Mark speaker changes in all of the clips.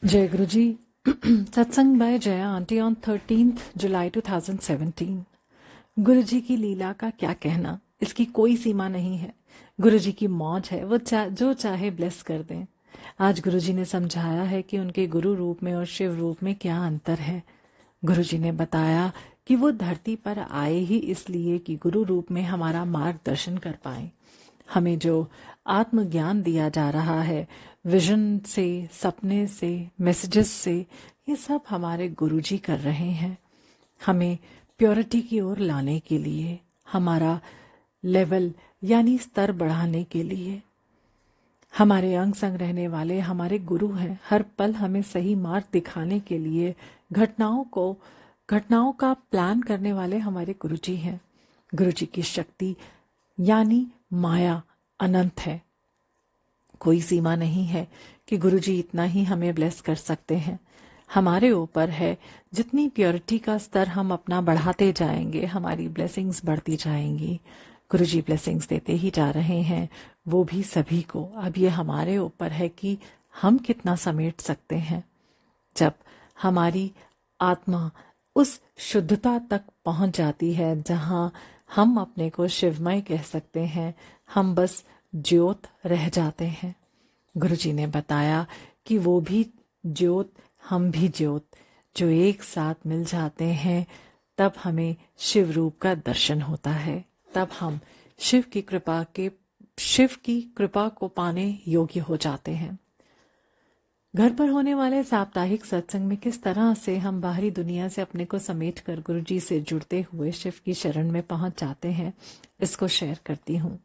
Speaker 1: जय गुरु जी। सत्संग by Jaya aunty on 13th July 2017। गुरु जी की लीला का क्या कहना, इसकी कोई सीमा नहीं है। गुरु जी की मौज है, वो जो चाहे ब्लेस कर दें। आज गुरु जी ने समझाया है कि उनके गुरु रूप में और शिव रूप में क्या अंतर है। गुरु जी ने बताया कि वो धरती पर आए ही इसलिए कि गुरु रूप में हमारा मार्गदर्शन कर पाए। हमें जो आत्मज्ञान दिया जा रहा है, विजन से, सपने से, मैसेजेस से, ये सब हमारे गुरुजी कर रहे हैं। हमें प्योरिटी की ओर लाने के लिए, हमारा लेवल यानी स्तर बढ़ाने के लिए। हमारे अंग संग रहने वाले हमारे गुरु हैं। हर पल हमें सही मार्ग दिखाने के लिए घटनाओं का प्लान करने वाले हमारे गुरुजी हैं। गुरुजी की शक्ति यानी माया अनंत है। कोई सीमा नहीं है कि गुरुजी इतना ही हमें ब्लेस कर सकते हैं। हमारे ऊपर है, जितनी प्योरिटी का स्तर हम अपना बढ़ाते जाएंगे, हमारी ब्लेसिंग्स बढ़ती जाएंगी। गुरुजी ब्लेसिंग्स देते ही जा रहे हैं, वो भी सभी को। अब ये हमारे ऊपर है कि हम कितना समेट सकते हैं। जब हमारी आत्मा उस शुद्धता तक पहुंच जाती है जहां हम अपने को शिवमय कह सकते हैं, हम बस ज्योत रह जाते हैं। गुरुजी ने बताया कि वो भी ज्योत, हम भी ज्योत, जो एक साथ मिल जाते हैं, तब हमें शिव रूप का दर्शन होता है। तब हम शिव की कृपा को पाने योग्य हो जाते हैं। घर पर होने वाले साप्ताहिक सत्संग में किस तरह से हम बाहरी दुनिया से अपने को समेटकर गुरुजी से जुड़ते हुए शिव की शरण में पहुंच जाते हैं, इसको शेयर करती हूँ।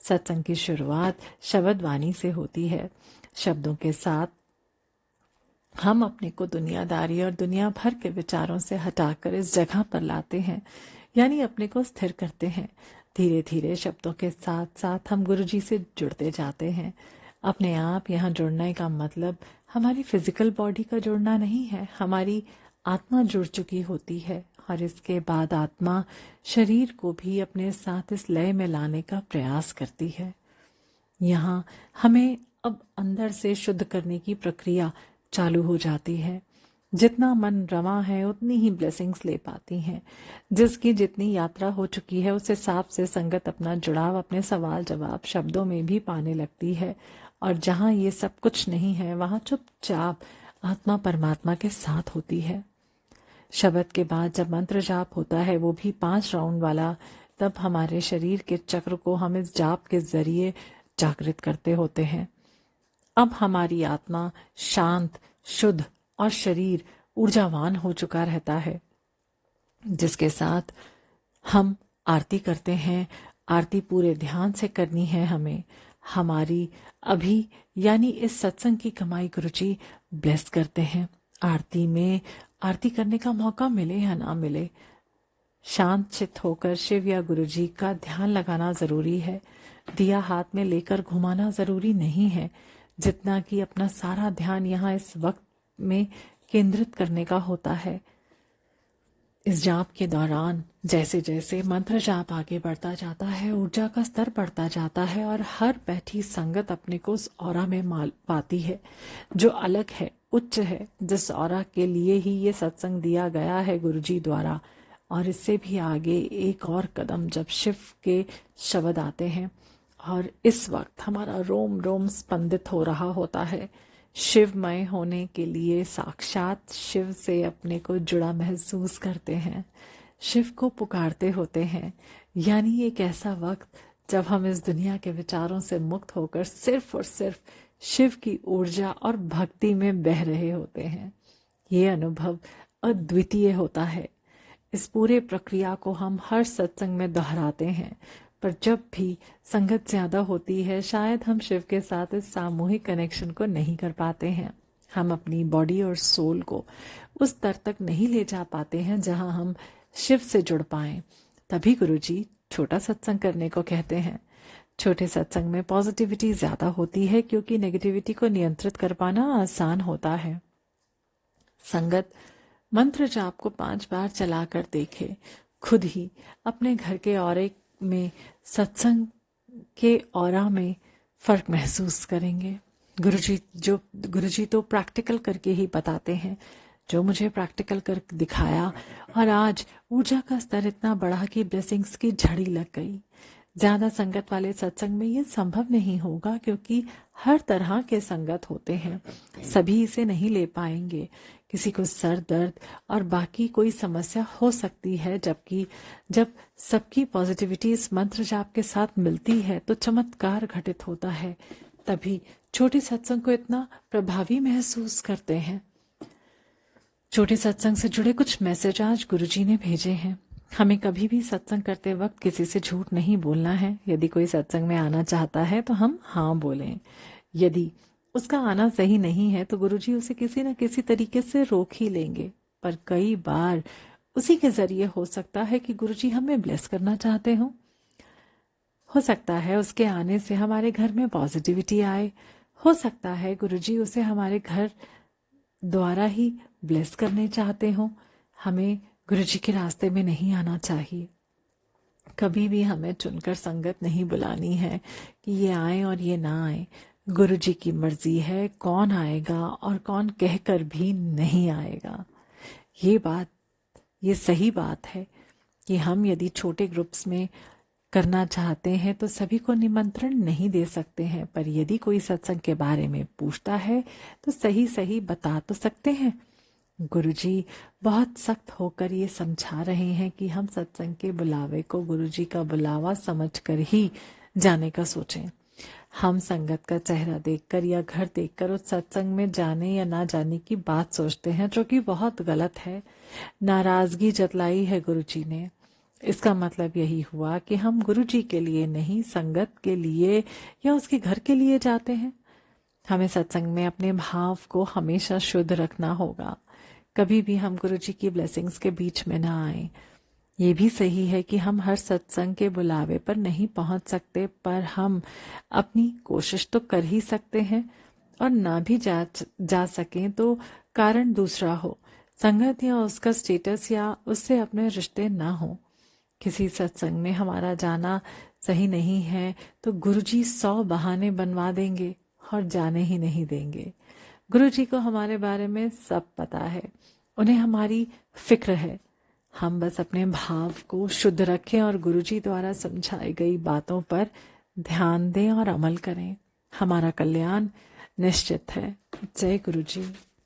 Speaker 1: सत्संग की शुरुआत शब्द वाणी से होती है। शब्दों के साथ हम अपने को दुनियादारी और दुनिया भर के विचारों से हटाकर इस जगह पर लाते हैं, यानी अपने को स्थिर करते हैं। धीरे धीरे शब्दों के साथ साथ हम गुरुजी से जुड़ते जाते हैं। अपने आप यहाँ जुड़ने का मतलब हमारी फिजिकल बॉडी का जुड़ना नहीं है, हमारी आत्मा जुड़ चुकी होती है और इसके बाद आत्मा शरीर को भी अपने साथ इस लय में लाने का प्रयास करती है। यहाँ हमें अब अंदर से शुद्ध करने की प्रक्रिया चालू हो जाती है। जितना मन रमा है उतनी ही ब्लेसिंग्स ले पाती हैं। जिसकी जितनी यात्रा हो चुकी है उस हिसाब से संगत अपना जुड़ाव अपने सवाल जवाब शब्दों में भी पाने लगती है। और जहाँ ये सब कुछ नहीं है वहाँ चुपचाप आत्मा परमात्मा के साथ होती है। शब्द के बाद जब मंत्र जाप होता है, वो भी 5 राउंड वाला, तब हमारे शरीर के चक्र को हम इस जाप के जरिए जागृत करते होते हैं। अब हमारी आत्मा शांत, शुद्ध और शरीर ऊर्जावान हो चुका रहता है, जिसके साथ हम आरती करते हैं। आरती पूरे ध्यान से करनी है हमें। हमारी अभी यानी इस सत्संग की कमाई गुरुजी ब्लेस करते हैं। आरती में आरती करने का मौका मिले या ना मिले, शांत चित्त होकर शिव या गुरुजी का ध्यान लगाना जरूरी है। दिया हाथ में लेकर घुमाना जरूरी नहीं है, जितना कि अपना सारा ध्यान यहाँ इस वक्त में केंद्रित करने का होता है। इस जाप के दौरान जैसे जैसे मंत्र जाप आगे बढ़ता जाता है, ऊर्जा का स्तर बढ़ता जाता है और हर बैठी संगत अपने को उस ऑरा में पाती है जो अलग है, उच्च है, जिस ऑरा के लिए ही ये सत्संग दिया गया है गुरुजी द्वारा। और इससे भी आगे एक और कदम जब शिव के शब्द आते हैं और इस वक्त हमारा रोम रोम स्पंदित हो रहा होता है। शिवमय होने के लिए साक्षात शिव से अपने को जुड़ा महसूस करते हैं, शिव को पुकारते होते हैं। यानी एक ऐसा वक्त जब हम इस दुनिया के विचारों से मुक्त होकर सिर्फ और सिर्फ शिव की ऊर्जा और भक्ति में बह रहे होते हैं। ये अनुभव अद्वितीय होता है। इस पूरे प्रक्रिया को हम हर सत्संग में दोहराते हैं, पर जब भी संगत ज्यादा होती है शायद हम शिव के साथ इस सामूहिक कनेक्शन को नहीं कर पाते हैं। हम अपनी बॉडी और सोल को उस स्तर तक नहीं ले जा पाते हैं जहां हम शिव से जुड़ पाएं। तभी गुरुजी छोटा सत्संग करने को कहते हैं। छोटे सत्संग में पॉजिटिविटी ज्यादा होती है क्योंकि नेगेटिविटी को नियंत्रित कर पाना आसान होता है। संगत मंत्र जाप को 5 बार चलाकर देखे, खुद ही अपने घर के औरे में, सत्संग के औरा में फर्क महसूस करेंगे। गुरुजी तो प्रैक्टिकल करके ही बताते हैं, जो मुझे प्रैक्टिकल कर दिखाया, और आज ऊर्जा का स्तर इतना बढ़ा कि ब्लेसिंग्स की झड़ी लग गई। ज्यादा संगत वाले सत्संग में ये संभव नहीं होगा, क्योंकि हर तरह के संगत होते हैं, सभी इसे नहीं ले पाएंगे। किसी को सर दर्द और बाकी कोई समस्या हो सकती है, जबकि जब सबकी पॉजिटिविटी इस मंत्र जाप के साथ मिलती है तो चमत्कार घटित होता है। तभी छोटे सत्संग को इतना प्रभावी महसूस करते हैं। छोटे सत्संग से जुड़े कुछ मैसेज आज गुरुजी ने भेजे हैं। हमें कभी भी सत्संग करते वक्त किसी से झूठ नहीं बोलना है। यदि कोई सत्संग में आना चाहता है तो हम हाँ बोलें। यदि उसका आना सही नहीं है तो गुरुजी उसे किसी न किसी तरीके से रोक ही लेंगे। पर कई बार उसी के जरिए हो सकता है कि गुरुजी हमें ब्लेस करना चाहते हो सकता है उसके आने से हमारे घर में पॉजिटिविटी आए, हो सकता है गुरुजी उसे हमारे घर द्वारा ही ब्लेस करने चाहते हो। हमें गुरुजी के रास्ते में नहीं आना चाहिए। कभी भी हमें चुनकर संगत नहीं बुलानी है कि ये आए और ये ना आए। गुरुजी की मर्जी है कौन आएगा और कौन कहकर भी नहीं आएगा। ये सही बात है कि हम यदि छोटे ग्रुप्स में करना चाहते हैं तो सभी को निमंत्रण नहीं दे सकते हैं, पर यदि कोई सत्संग के बारे में पूछता है तो सही सही बता तो सकते हैं। गुरुजी बहुत सख्त होकर ये समझा रहे हैं कि हम सत्संग के बुलावे को गुरुजी का बुलावा समझकर ही जाने का सोचें। हम संगत का चेहरा देखकर या घर देखकर उस सत्संग में जाने या ना जाने की बात सोचते हैं, जो कि बहुत गलत है। नाराजगी जतलाई है गुरुजी ने, इसका मतलब यही हुआ कि हम गुरुजी के लिए नहीं, संगत के लिए या उसके घर के लिए जाते हैं। हमें सत्संग में अपने भाव को हमेशा शुद्ध रखना होगा। कभी भी हम गुरुजी की ब्लेसिंग्स के बीच में ना आए। ये भी सही है कि हम हर सत्संग के बुलावे पर नहीं पहुंच सकते, पर हम अपनी कोशिश तो कर ही सकते हैं। और ना भी जा सकें तो कारण दूसरा हो, संगत या उसका स्टेटस या उससे अपने रिश्ते ना हो। किसी सत्संग में हमारा जाना सही नहीं है तो गुरुजी 100 बहाने बनवा देंगे और जाने ही नहीं देंगे। गुरुजी को हमारे बारे में सब पता है, उन्हें हमारी फिक्र है। हम बस अपने भाव को शुद्ध रखें और गुरुजी द्वारा समझाई गई बातों पर ध्यान दें और अमल करें। हमारा कल्याण निश्चित है। जय गुरुजी।